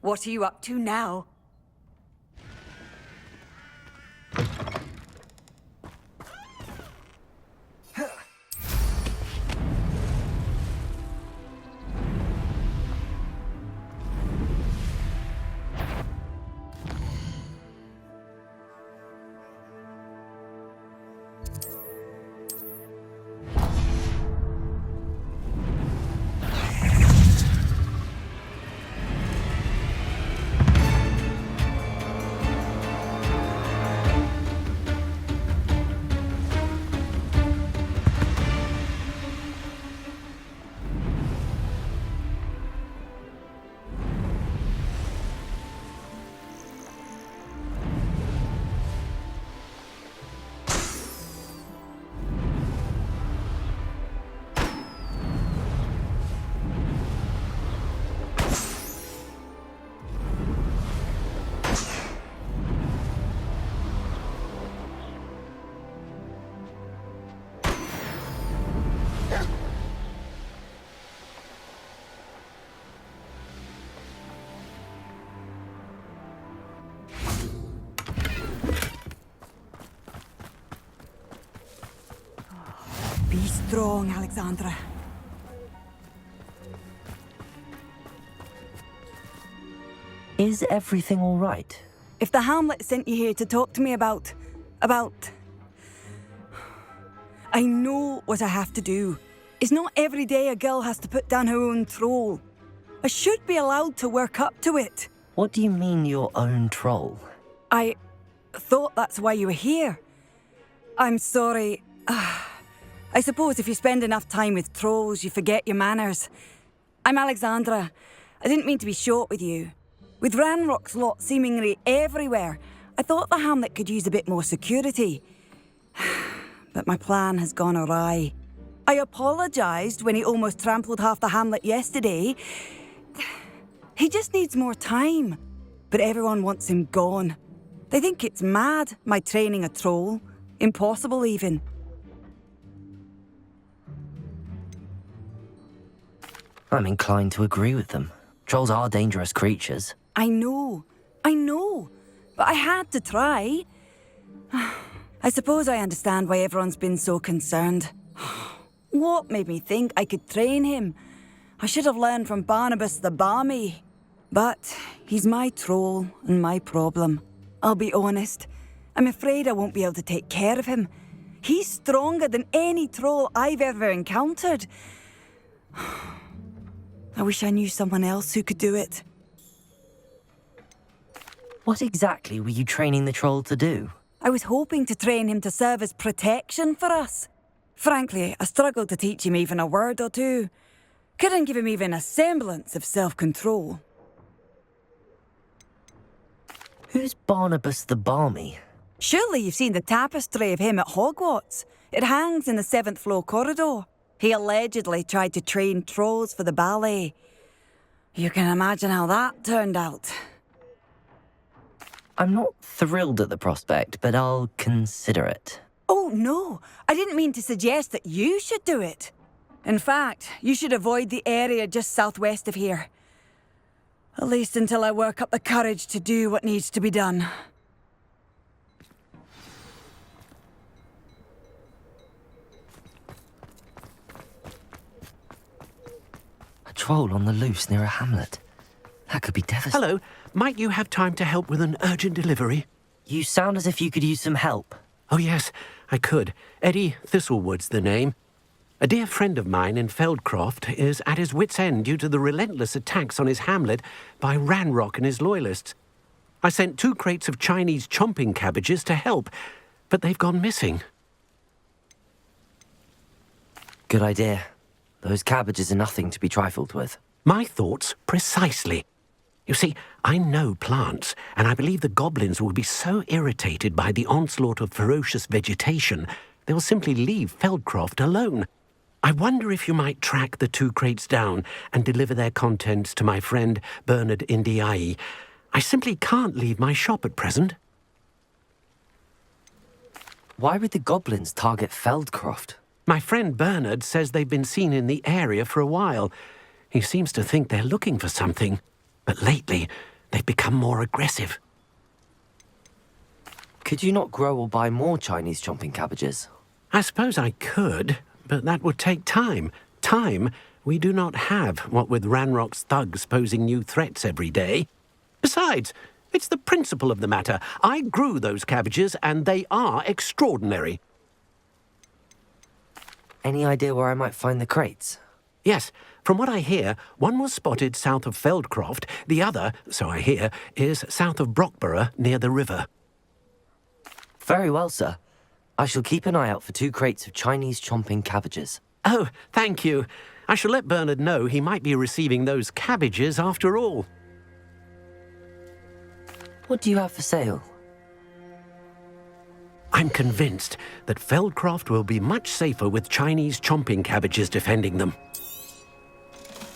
What are you up to now? Be strong, Alexandra. Is everything all right? If the Hamlet sent you here to talk to me about... I know what I have to do. It's not every day a girl has to put down her own troll. I should be allowed to work up to it. What do you mean, your own troll? I thought that's why you were here. I'm sorry. I suppose if you spend enough time with trolls, you forget your manners. I'm Alexandra. I didn't mean to be short with you. With Ranrock's lot seemingly everywhere, I thought the Hamlet could use a bit more security. But my plan has gone awry. I apologised when he almost trampled half the Hamlet yesterday. He just needs more time. But everyone wants him gone. They think it's mad, my training a troll. Impossible, even. I'm inclined to agree with them. Trolls are dangerous creatures. I know. But I had to try. I suppose I understand why everyone's been so concerned. What made me think I could train him? I should have learned from Barnabas the Barmy. But he's my troll and my problem. I'll be honest. I'm afraid I won't be able to take care of him. He's stronger than any troll I've ever encountered. I wish I knew someone else who could do it. What exactly were you training the troll to do? I was hoping to train him to serve as protection for us. Frankly, I struggled to teach him even a word or two. Couldn't give him even a semblance of self-control. Who's Barnabas the Barmy? Surely you've seen the tapestry of him at Hogwarts. It hangs in the 7th floor corridor. He allegedly tried to train trolls for the ballet. You can imagine how that turned out. I'm not thrilled at the prospect, but I'll consider it. Oh, no. I didn't mean to suggest that you should do it. In fact, you should avoid the area just southwest of here. At least until I work up the courage to do what needs to be done. A troll on the loose near a hamlet. That could be devastating. Hello. Might you have time to help with an urgent delivery? You sound as if you could use some help. Oh, yes, I could. Eddie Thistlewood's the name. A dear friend of mine in Feldcroft is at his wit's end due to the relentless attacks on his hamlet by Ranrock and his loyalists. I sent 2 crates of Chinese chomping cabbages to help, but they've gone missing. Good idea. Those cabbages are nothing to be trifled with. My thoughts precisely. You see, I know plants, and I believe the goblins will be so irritated by the onslaught of ferocious vegetation, they will simply leave Feldcroft alone. I wonder if you might track the 2 crates down and deliver their contents to my friend Bernard Indiai. I simply can't leave my shop at present. Why would the goblins target Feldcroft? My friend Bernard says they've been seen in the area for a while. He seems to think they're looking for something. But lately, they've become more aggressive. Could you not grow or buy more Chinese chomping cabbages? I suppose I could, but that would take time. Time we do not have, what with Ranrock's thugs posing new threats every day. Besides, it's the principle of the matter. I grew those cabbages, and they are extraordinary. Any idea where I might find the crates? Yes, from what I hear, one was spotted south of Feldcroft, the other, so I hear, is south of Brockborough near the river. Very well, sir. I shall keep an eye out for 2 crates of Chinese chomping cabbages. Oh, thank you. I shall let Bernard know he might be receiving those cabbages after all. What do you have for sale? I'm convinced that Feldcroft will be much safer with Chinese chomping cabbages defending them.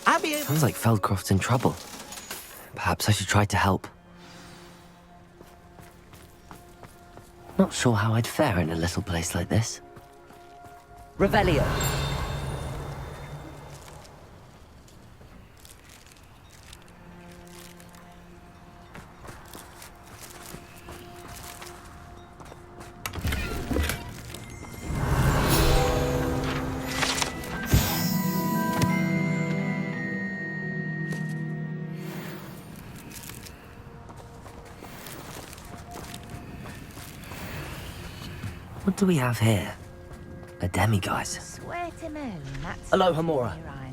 Sounds like Feldcroft's in trouble. Perhaps I should try to help. Not sure how I'd fare in a little place like this. Revelio. What do we have here? A demiguise. Swear to Merlin, that's Hello, Hamora. your Irondale.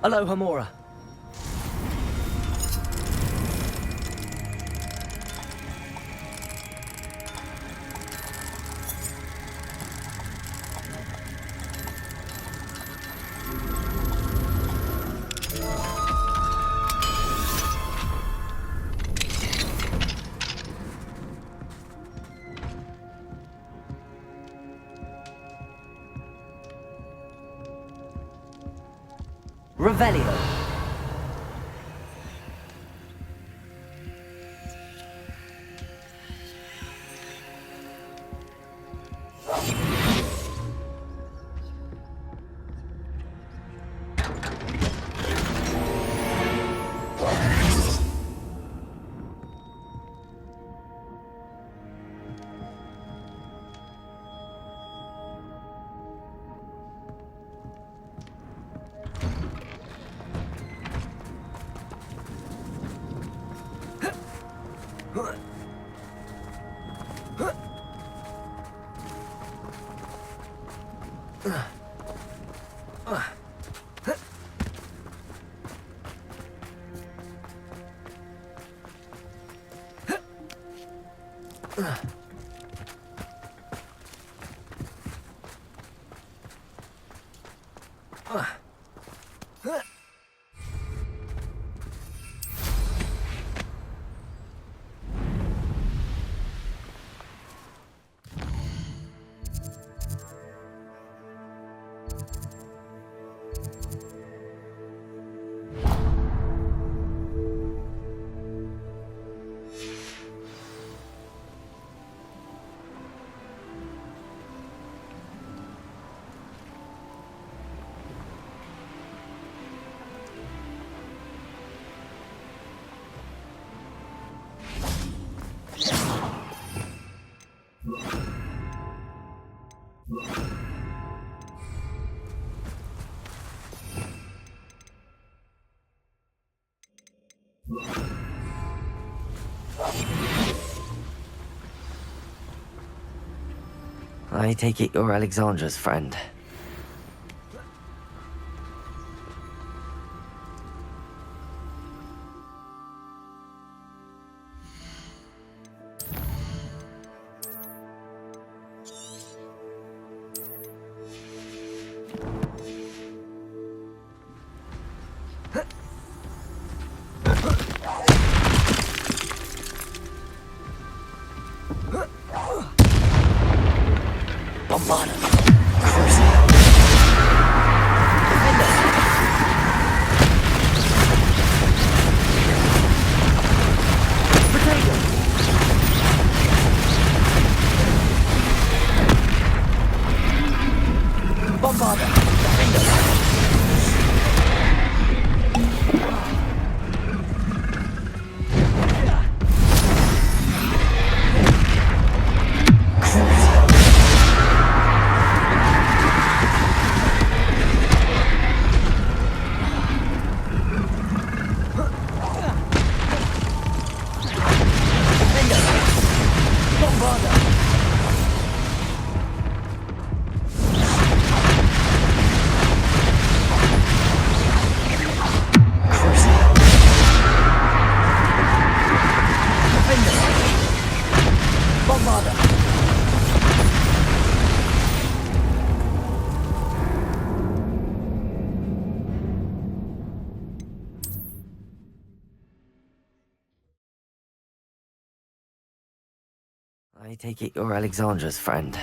Hello, Hamora. Revelio. I take it you're Alexandra's friend. I take it you're Alexandra's friend.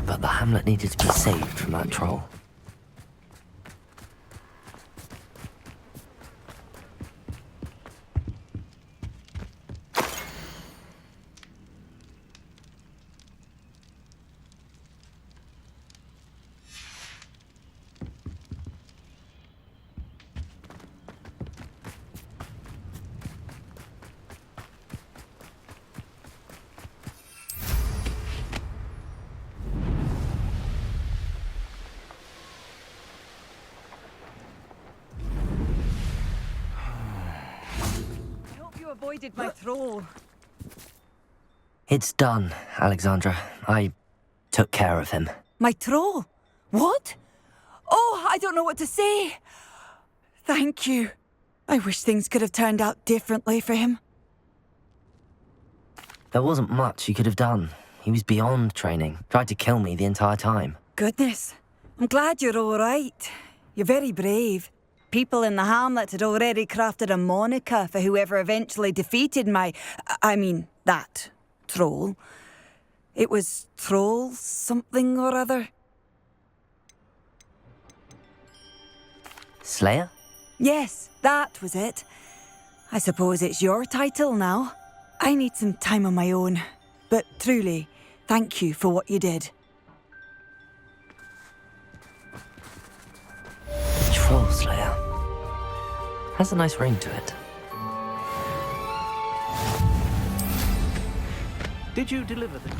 But the hamlet needed to be saved from that troll. Avoided my troll. It's done, Alexandra. I took care of him. My troll? What? Oh, I don't know what to say. Thank you. I wish things could have turned out differently for him. There wasn't much you could have done. He was beyond training. Tried to kill me the entire time. Goodness. I'm glad you're all right. You're very brave. People in the hamlet had already crafted a moniker for whoever eventually defeated that troll. It was Troll something or other. Slayer? Yes, that was it. I suppose it's your title now. I need some time on my own. But truly, thank you for what you did. Troll Slayer. Has a nice ring to it. Did you deliver the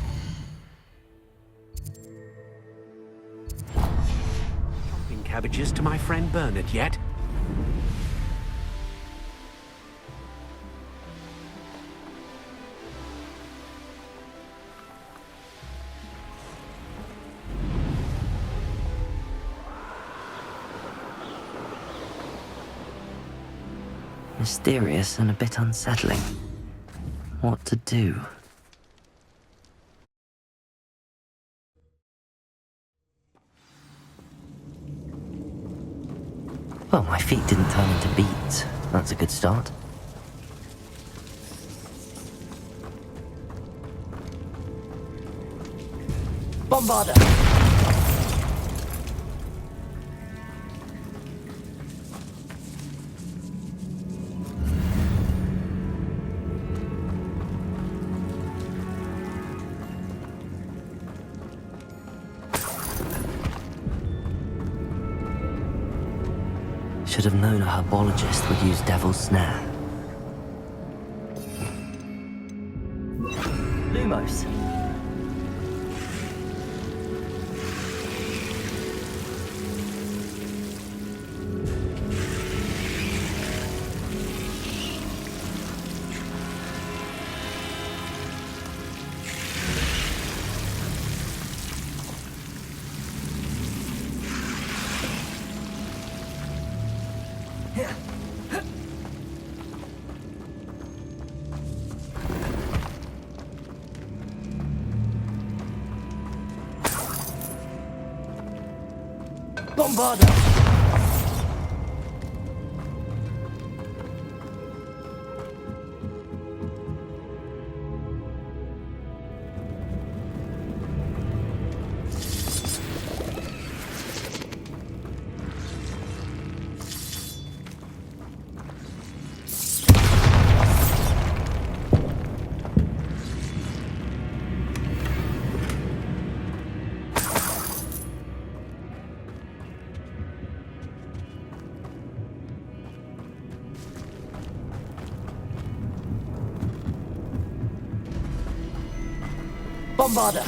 chopping cabbages to my friend Bernard yet? Mysterious and a bit unsettling. What to do? Well, my feet didn't turn into beets. That's a good start. Bombarder! Should have known a herbologist would use Devil's Snare. Lumos. Bombarder! Bombarder!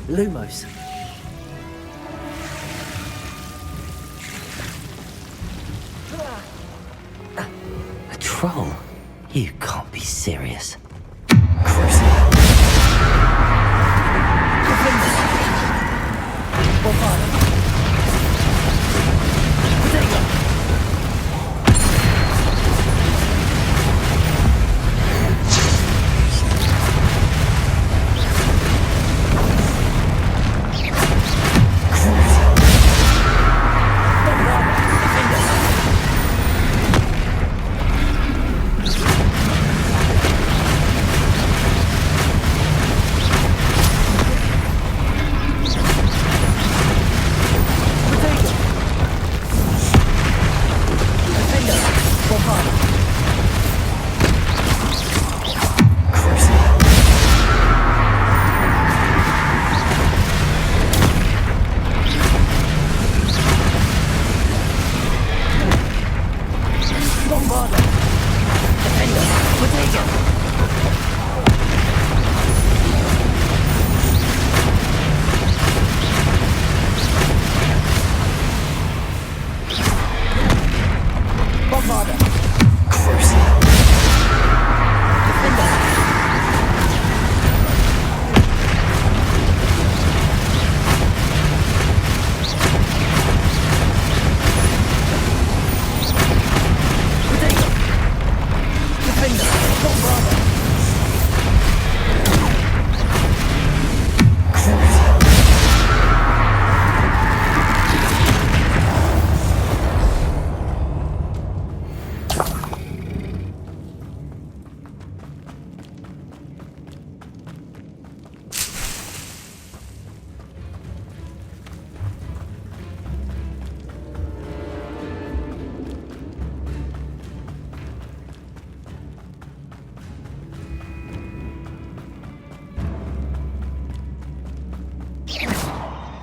Lumos. A troll? You can't be serious.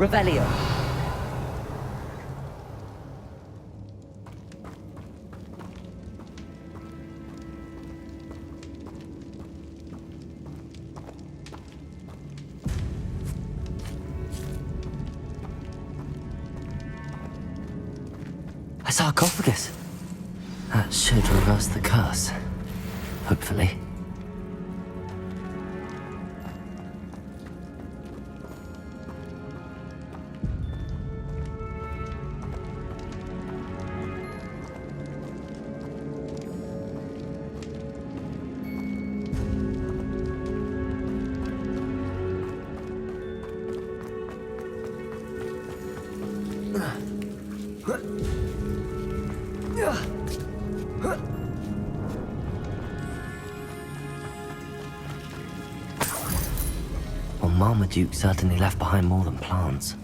Revelio. A sarcophagus. That should reverse the curse. Hopefully. Well, Marmaduke certainly left behind more than plants.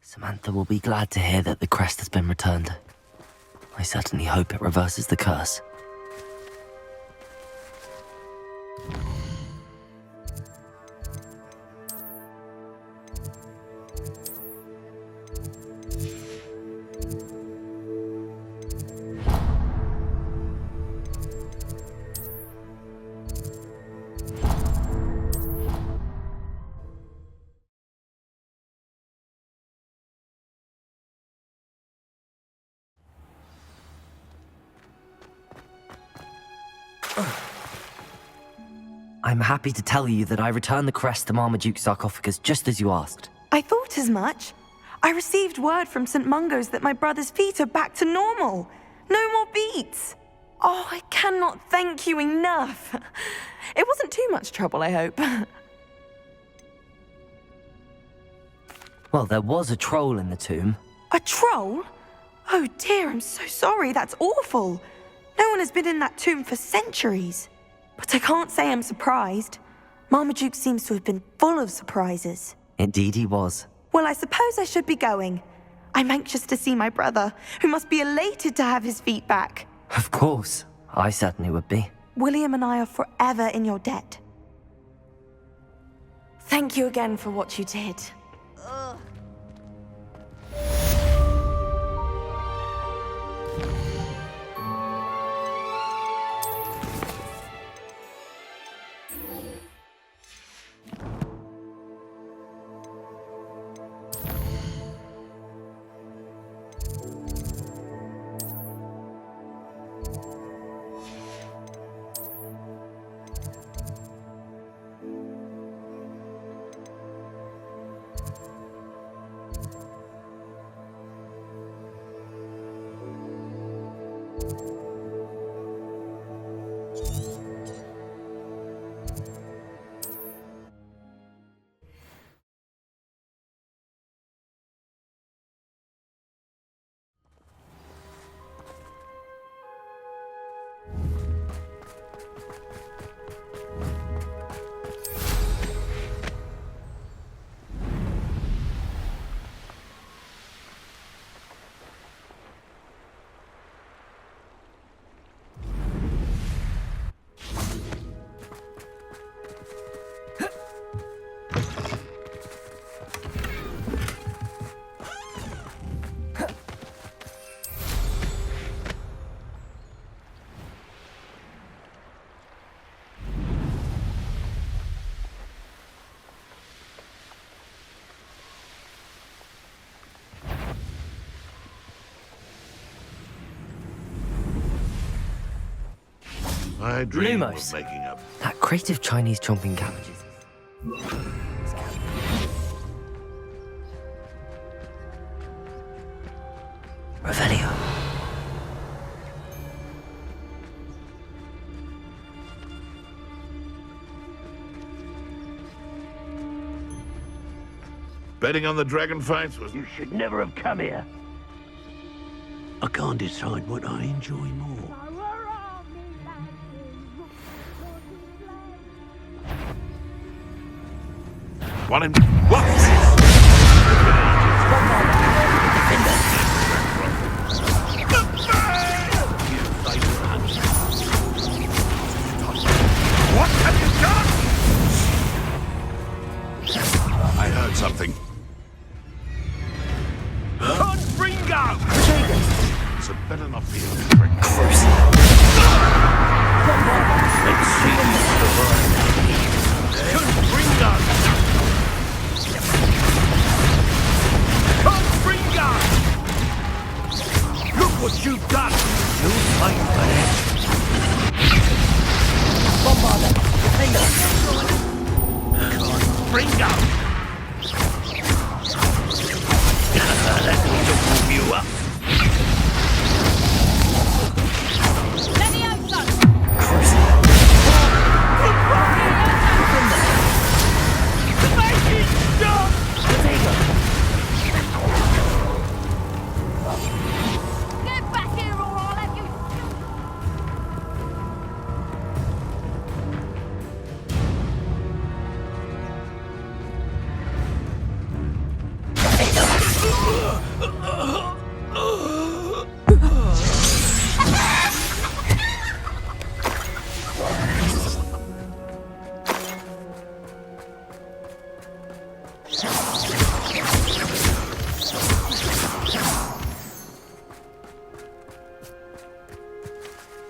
Samantha will be glad to hear that the crest has been returned. I certainly hope it reverses the curse. I'm happy to tell you that I returned the crest to Marmaduke's sarcophagus just as you asked. I thought as much. I received word from St. Mungo's that my brother's feet are back to normal. No more beats. Oh, I cannot thank you enough. It wasn't too much trouble, I hope. Well, there was a troll in the tomb. A troll? Oh dear, I'm so sorry. That's awful. No one has been in that tomb for centuries. But I can't say I'm surprised. Marmaduke seems to have been full of surprises. Indeed he was. Well, I suppose I should be going. I'm anxious to see my brother, who must be elated to have his feet back. Of course. I certainly would be. William and I are forever in your debt. Thank you again for what you did. I dream Lumos. of making up. That crate of Chinese chomping cabbages. Revelio. Betting on the dragon fights was... You should never have come here. I can't decide what I enjoy more. One in... What? What have you done? I heard something. Ringo! So better not be a trick. Let's see the Confringo! Confringo! Look what you've done! You'll fight for it. Bombarder! Defender! Confringo! Let me just warm you up. Get back here or I'll have you.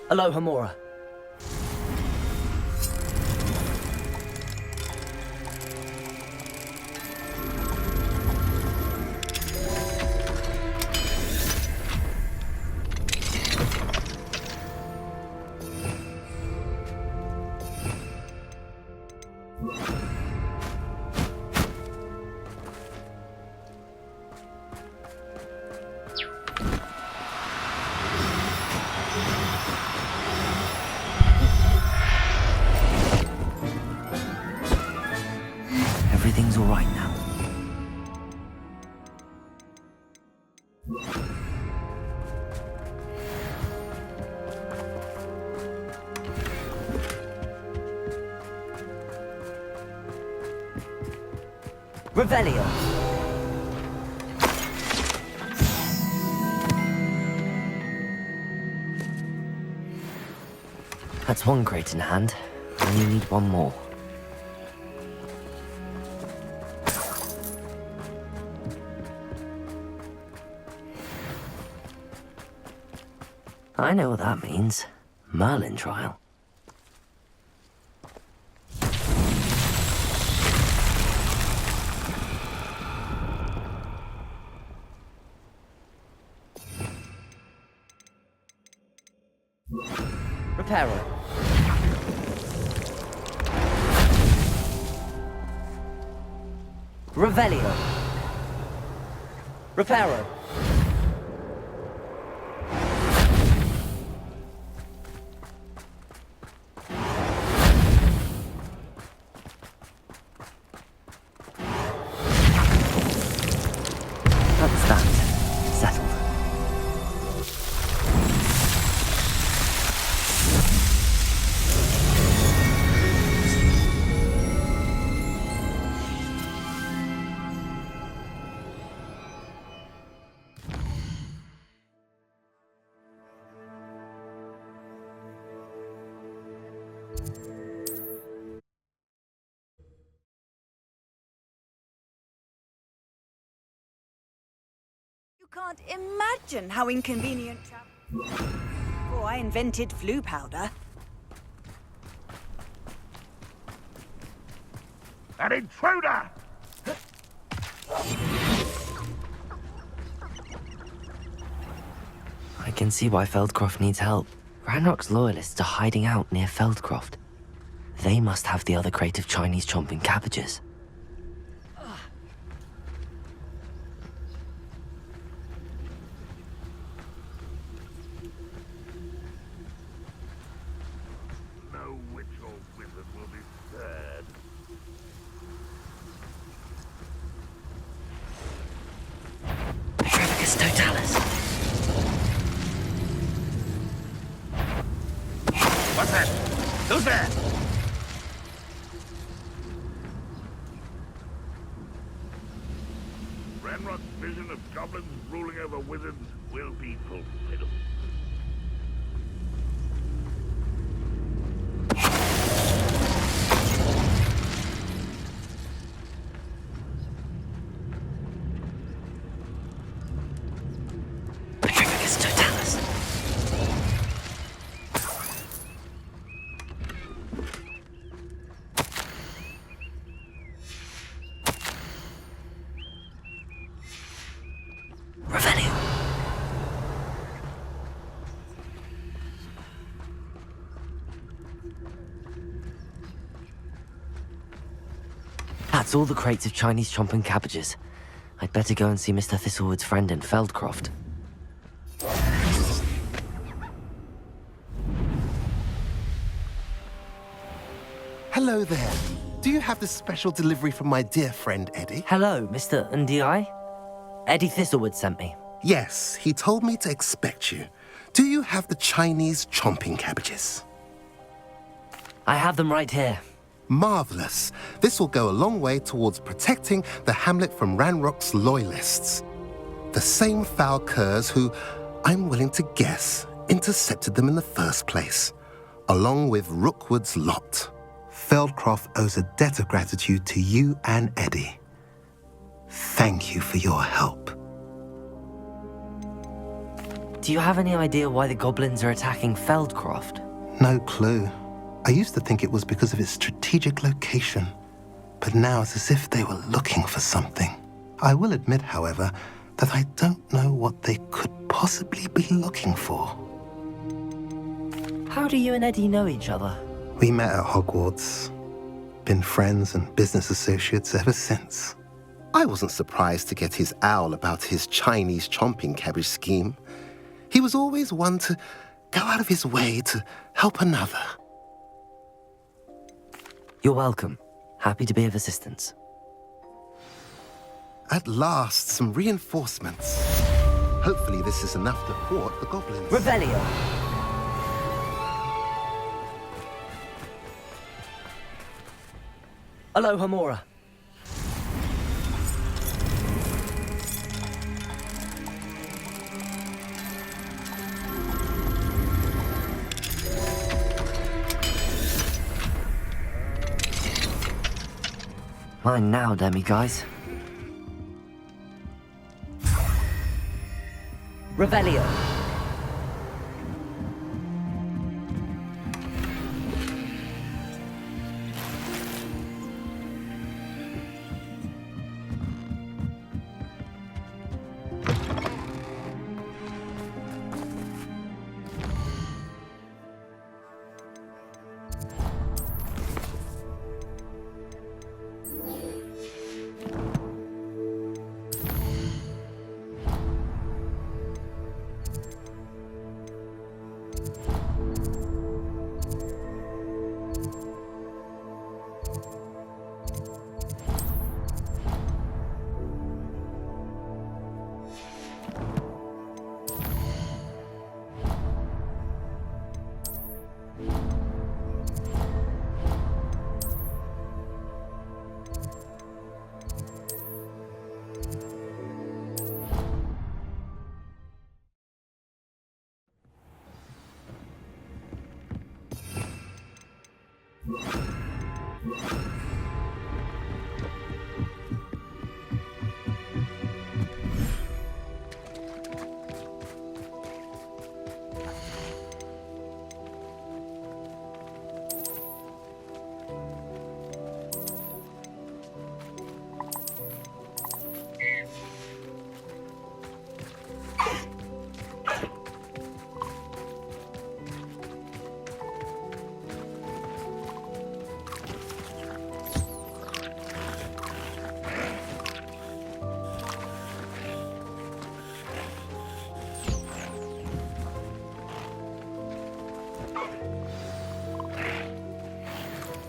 Hello, Hamura. Everything's all right now. Revelio. That's one crate in hand. I only need one more. I know what that means. Merlin trial. Reparo. Revelio. Reparo. That's that. Settled. You can't imagine how inconvenient travel. Oh, I invented flu powder. An intruder! I can see why Feldcroft needs help. Ranrock's loyalists are hiding out near Feldcroft. They must have the other crate of Chinese chomping cabbages. No witch or wizard will be spared. Petrificus totalis. What's that? Who's there? Ranrock's vision of goblins ruling over wizards will be fulfilled. Petrificus totalis. That's all the crates of Chinese chomping cabbages. I'd better go and see Mr. Thistlewood's friend in Feldcroft. Hello there. Do you have this special delivery from my dear friend Eddie? Hello, Mr. Ndi. Eddie Thistlewood sent me. Yes, he told me to expect you. Do you have the Chinese chomping cabbages? I have them right here. Marvelous. This will go a long way towards protecting the hamlet from Ranrock's loyalists. The same foul curs who, I'm willing to guess, intercepted them in the first place, along with Rookwood's lot. Feldcroft owes a debt of gratitude to you and Eddie. Thank you for your help. Do you have any idea why the goblins are attacking Feldcroft? No clue. I used to think it was because of its strategic location, but now it's as if they were looking for something. I will admit, however, that I don't know what they could possibly be looking for. How do you and Eddie know each other? We met at Hogwarts. Been friends and business associates ever since. I wasn't surprised to get his owl about his Chinese chomping cabbage scheme. He was always one to go out of his way to help another. You're welcome. Happy to be of assistance. At last, some reinforcements. Hopefully this is enough to thwart the goblins. Revelio! Aloha Mora. Mine now, demi-guys. Revelio.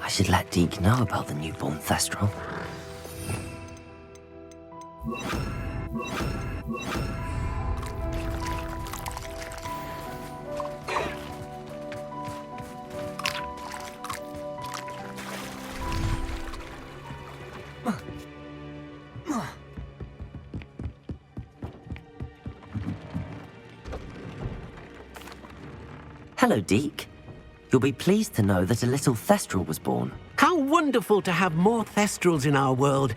I should let Deke know about the newborn Thestral. Hello, Deke. You'll be pleased to know that a little Thestral was born. How wonderful to have more Thestrals in our world.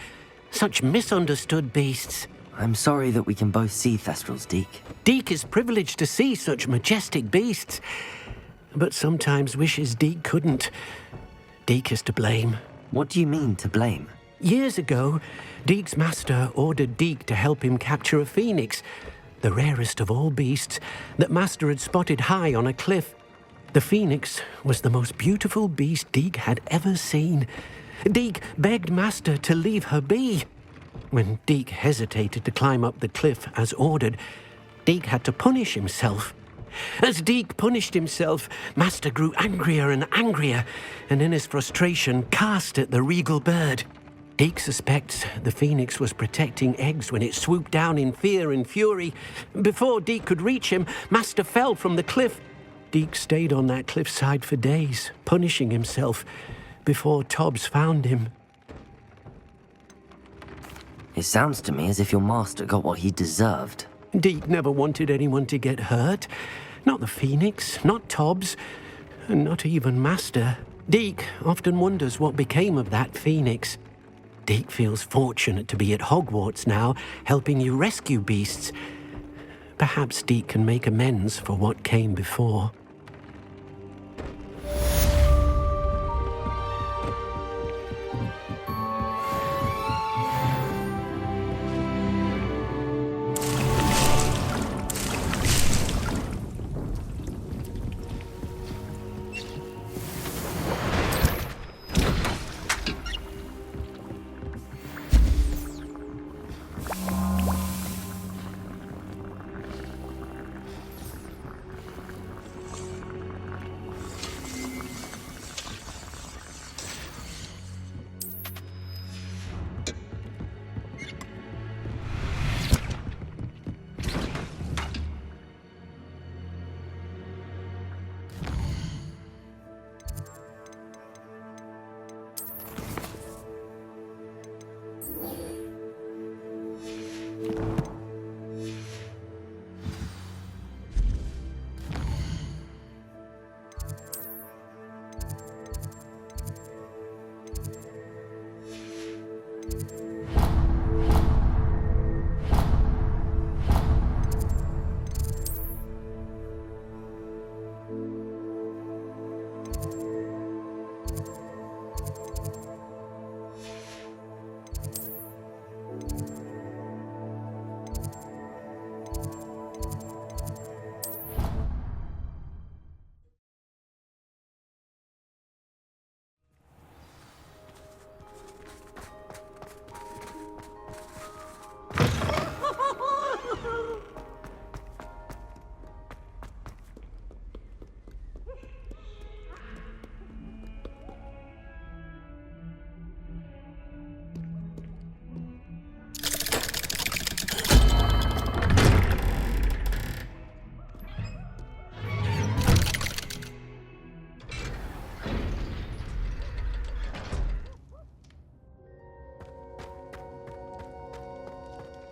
Such misunderstood beasts. I'm sorry that we can both see Thestrals, Deke. Deke is privileged to see such majestic beasts, but sometimes wishes Deke couldn't. Deke is to blame. What do you mean, to blame? Years ago, Deke's master ordered Deke to help him capture a phoenix, the rarest of all beasts, that master had spotted high on a cliff. The phoenix was the most beautiful beast Deke had ever seen, Deke begged Master to leave her be. When Deke hesitated to climb up the cliff as ordered, Deke had to punish himself. As Deke punished himself, Master grew angrier and angrier, and in his frustration cast at the regal bird. Deke suspects the phoenix was protecting eggs when it swooped down in fear and fury. Before Deke could reach him, Master fell from the cliff. Deke stayed on that cliffside for days, punishing himself, before Tobbs found him. It sounds to me as if your master got what he deserved. Deke never wanted anyone to get hurt. Not the phoenix, not Tobbs, and not even Master. Deke often wonders what became of that phoenix. Deke feels fortunate to be at Hogwarts now, helping you rescue beasts. Perhaps Deke can make amends for what came before.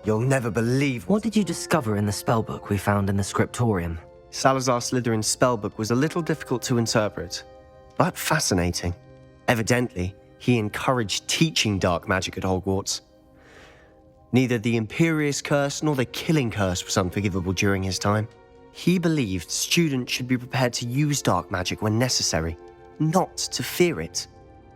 You'll never believe What did you discover in the spellbook we found in the scriptorium? Salazar Slytherin's spellbook was a little difficult to interpret, but fascinating. Evidently, he encouraged teaching dark magic at Hogwarts. Neither the Imperious Curse nor the Killing Curse was unforgivable during his time. He believed students should be prepared to use dark magic when necessary, not to fear it.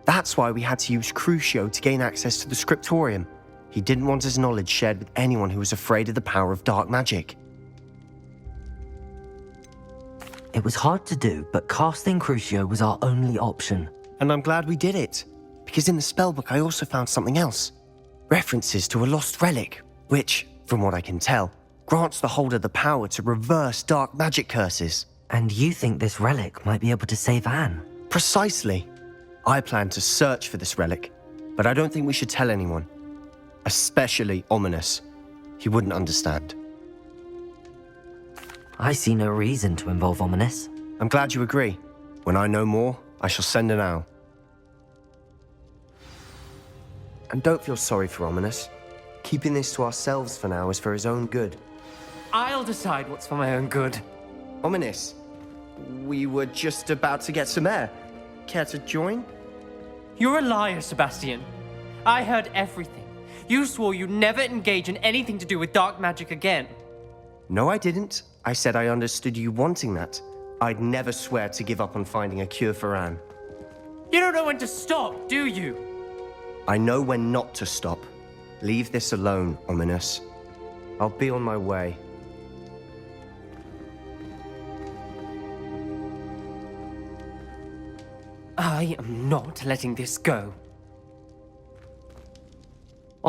That's why we had to use Crucio to gain access to the scriptorium. He didn't want his knowledge shared with anyone who was afraid of the power of dark magic. It was hard to do, but casting Crucio was our only option. And I'm glad we did it, because in the spellbook I also found something else. References to a lost relic, which, from what I can tell, grants the holder the power to reverse dark magic curses. And you think this relic might be able to save Anne? Precisely. I plan to search for this relic, but I don't think we should tell anyone. Especially Ominous. He wouldn't understand. I see no reason to involve Ominous. I'm glad you agree. When I know more, I shall send an owl. And don't feel sorry for Ominous. Keeping this to ourselves for now is for his own good. I'll decide what's for my own good. Ominous, we were just about to get some air. Care to join? You're a liar, Sebastian. I heard everything. You swore you'd never engage in anything to do with dark magic again. No, I didn't. I said I understood you wanting that. I'd never swear to give up on finding a cure for Anne. You don't know when to stop, do you? I know when not to stop. Leave this alone, Ominous. I'll be on my way. I am not letting this go.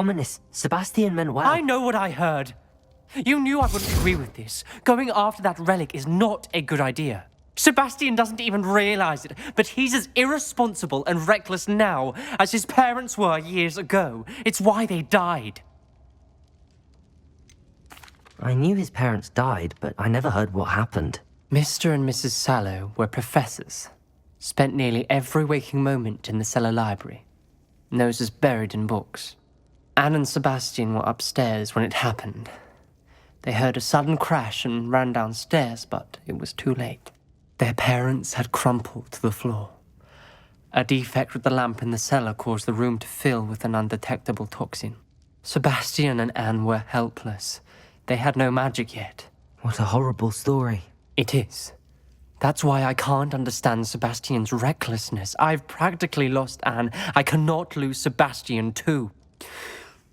ominous. Sebastian meant well. I know what I heard. You knew I wouldn't agree with this. Going after that relic is not a good idea. Sebastian doesn't even realize it, but he's as irresponsible and reckless now as his parents were years ago. It's why they died. I knew his parents died, but I never heard what happened. Mr. and Mrs. Sallow were professors. Spent nearly every waking moment in the cellar library. Noses buried in books. Anne and Sebastian were upstairs when it happened. They heard a sudden crash and ran downstairs, but it was too late. Their parents had crumpled to the floor. A defect with the lamp in the cellar caused the room to fill with an undetectable toxin. Sebastian and Anne were helpless. They had no magic yet. What a horrible story. It is. That's why I can't understand Sebastian's recklessness. I've practically lost Anne. I cannot lose Sebastian too.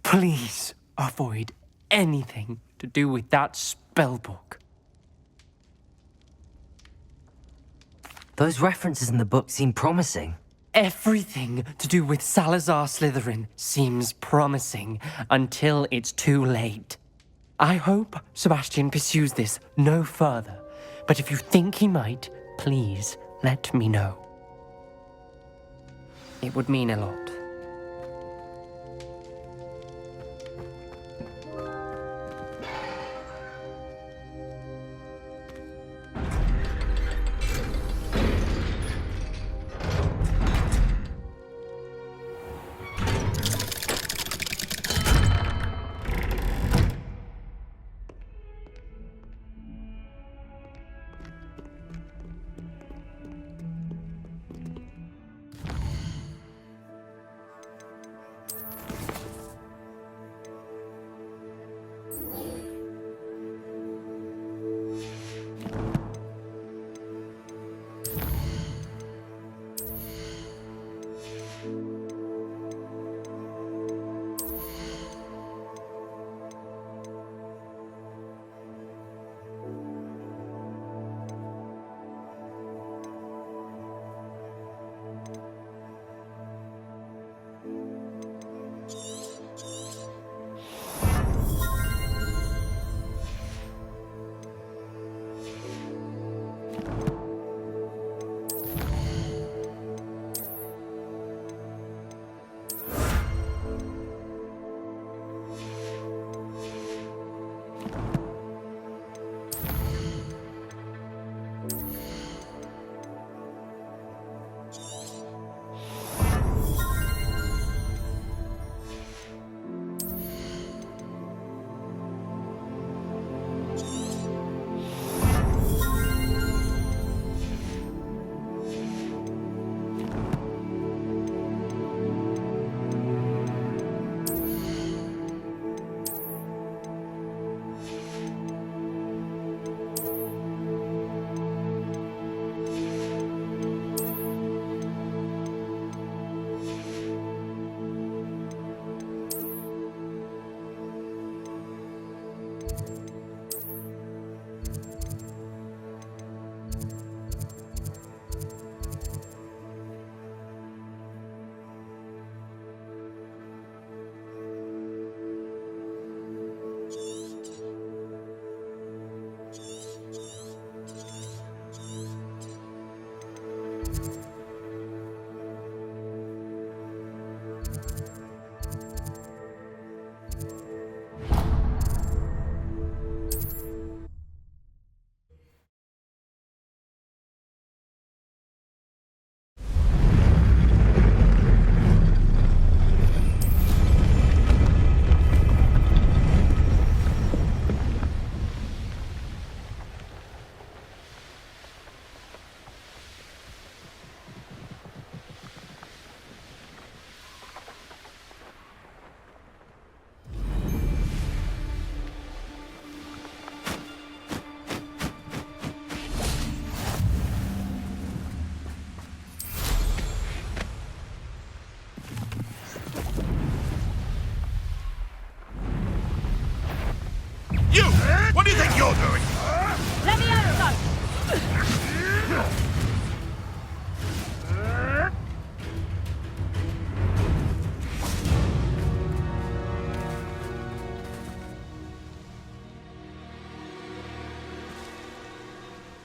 Please avoid anything to do with that spellbook. Those references in the book seem promising. Everything to do with Salazar Slytherin seems promising until it's too late. I hope Sebastian pursues this no further, but if you think he might, please let me know. It would mean a lot.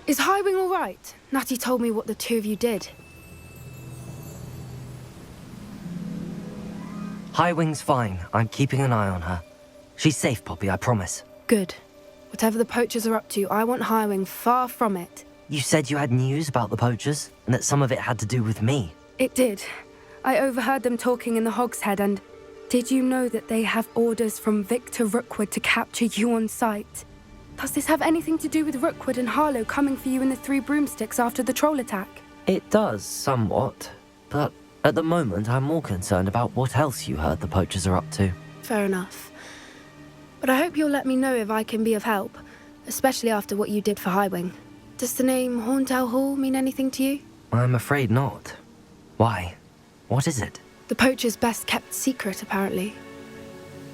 Is Highwing all right? Natty told me what the two of you did. Highwing's fine. I'm keeping an eye on her. She's safe, Poppy, I promise. Good. Whatever the poachers are up to, I want Highwing far from it. You said you had news about the poachers, and that some of it had to do with me. It did. I overheard them talking in the Hogshead, and did you know that they have orders from Victor Rookwood to capture you on sight? Does this have anything to do with Rookwood and Harlow coming for you in the Three Broomsticks after the troll attack? It does, somewhat. But at the moment, I'm more concerned about what else you heard the poachers are up to. Fair enough. But I hope you'll let me know if I can be of help, especially after what you did for Highwing. Does the name Horntail Hall mean anything to you? I'm afraid not. Why? What is it? The poacher's best kept secret, apparently.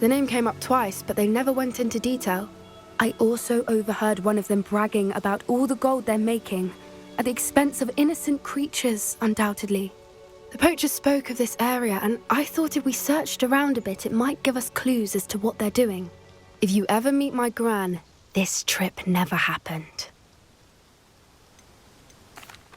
The name came up twice, but they never went into detail. I also overheard one of them bragging about all the gold they're making, at the expense of innocent creatures, undoubtedly. The poachers spoke of this area, and I thought if we searched around a bit, it might give us clues as to what they're doing. If you ever meet my gran, this trip never happened.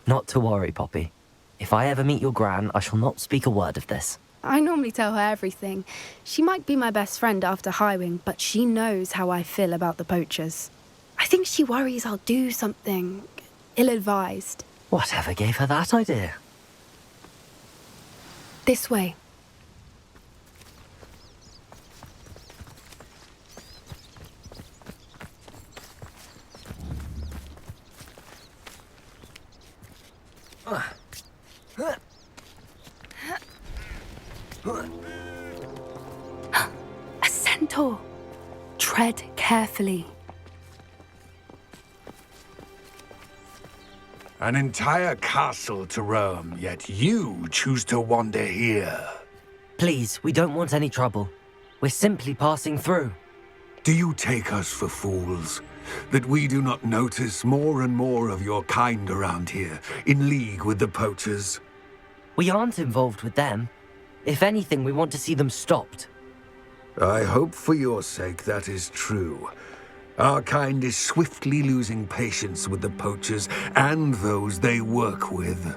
Not to worry, Poppy. If I ever meet your gran, I shall not speak a word of this. I normally tell her everything. She might be my best friend after Highwing, but she knows how I feel about the poachers. I think she worries I'll do something ill-advised. Whatever gave her that idea? This way. A centaur. Tread carefully. An entire castle to roam, yet you choose to wander here. Please, we don't want any trouble. We're simply passing through. Do you take us for fools? That we do not notice more and more of your kind around here, in league with the poachers? We aren't involved with them. If anything, we want to see them stopped. I hope for your sake that is true. Our kind is swiftly losing patience with the poachers and those they work with.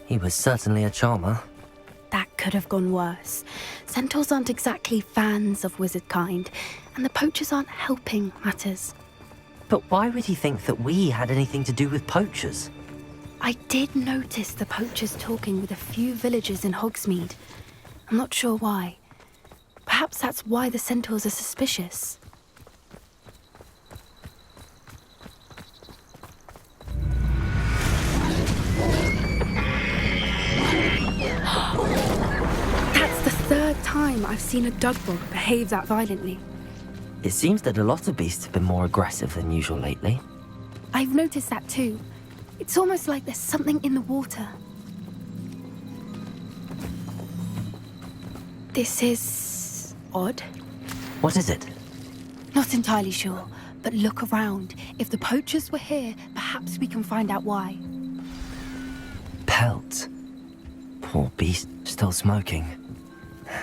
He was certainly a charmer. That could have gone worse. Centaurs aren't exactly fans of wizard kind, and the poachers aren't helping matters. But why would he think that we had anything to do with poachers? I did notice the poachers talking with a few villagers in Hogsmeade. I'm not sure why. Perhaps that's why the centaurs are suspicious. That's the third time I've seen a dugbog behave that violently. It seems that a lot of beasts have been more aggressive than usual lately. I've noticed that too. It's almost like there's something in the water. This is odd. What is it? Not entirely sure, but look around. If the poachers were here, perhaps we can find out why. Pelt. Poor beast, still smoking.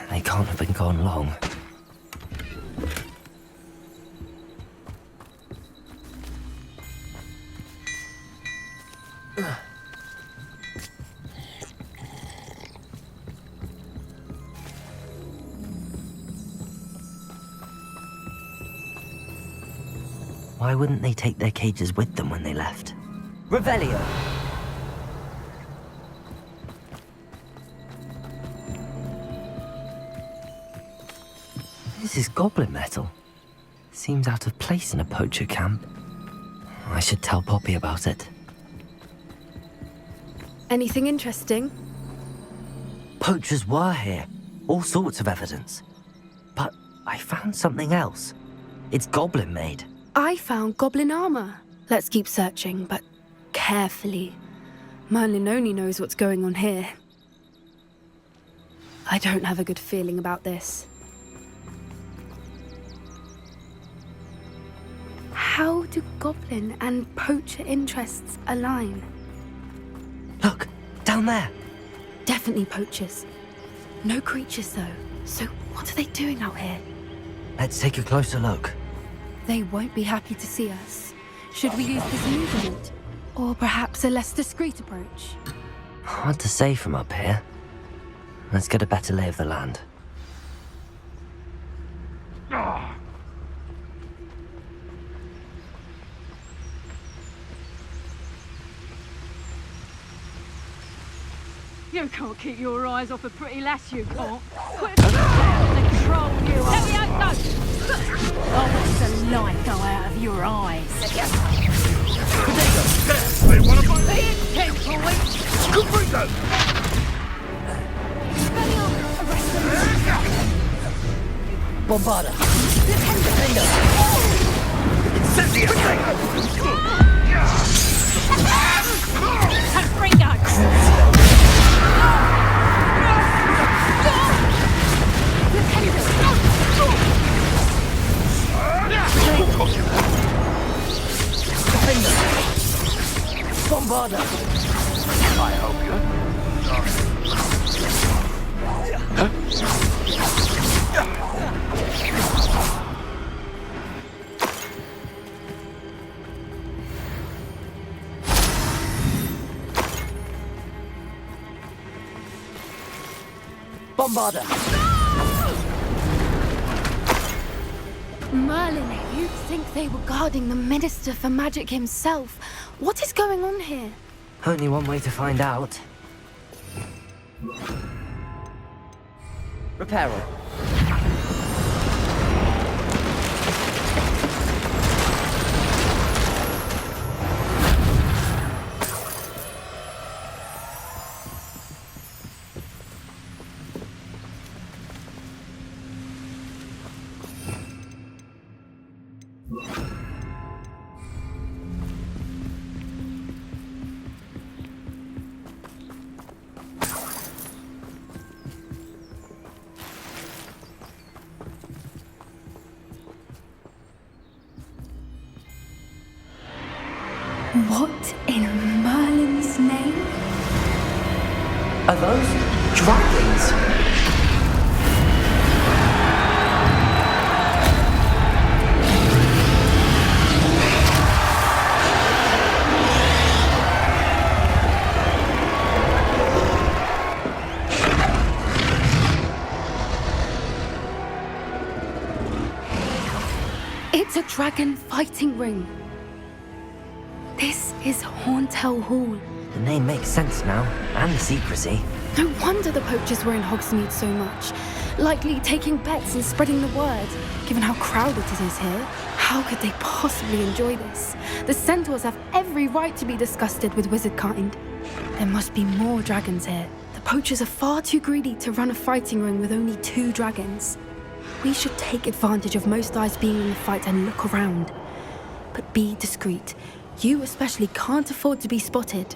They can't have been gone long. Why wouldn't they take their cages with them when they left? Revelio! This is goblin metal. Seems out of place in a poacher camp. I should tell Poppy about it. Anything interesting? Poachers were here. All sorts of evidence. But I found something else. It's goblin made. I found goblin armor. Let's keep searching, but carefully. Merlin only knows what's going on here. I don't have a good feeling about this. How do goblin and poacher interests align? Look, down there. Definitely poachers. No creatures, though. So what are they doing out here? Let's take a closer look. They won't be happy to see us. Should we use this movement? Or perhaps a less discreet approach? Hard to say from up here. Let's get a better lay of the land. You can't keep your eyes off a pretty lass, you can't. Quit the troll, you are. Let me out, oh, what's the light go out of your eyes? They want to fight Be intentional, Caprito! Bombarda! Incendio! Caprito! Bombarda! I hope you. Bombarda! Merlin, you'd think they were guarding the Minister for Magic himself. What is going on here? Only one way to find out. Reparo. What in Merlin's name? Are those dragons? It's a dragon fighting ring. This is Horntail Hall. The name makes sense now, and the secrecy. No wonder the poachers were in Hogsmeade so much. Likely taking bets and spreading the word, given how crowded it is here. How could they possibly enjoy this? The centaurs have every right to be disgusted with wizard kind. There must be more dragons here. The poachers are far too greedy to run a fighting ring with only 2 dragons. We should take advantage of most eyes being in the fight and look around. But be discreet. You especially can't afford to be spotted.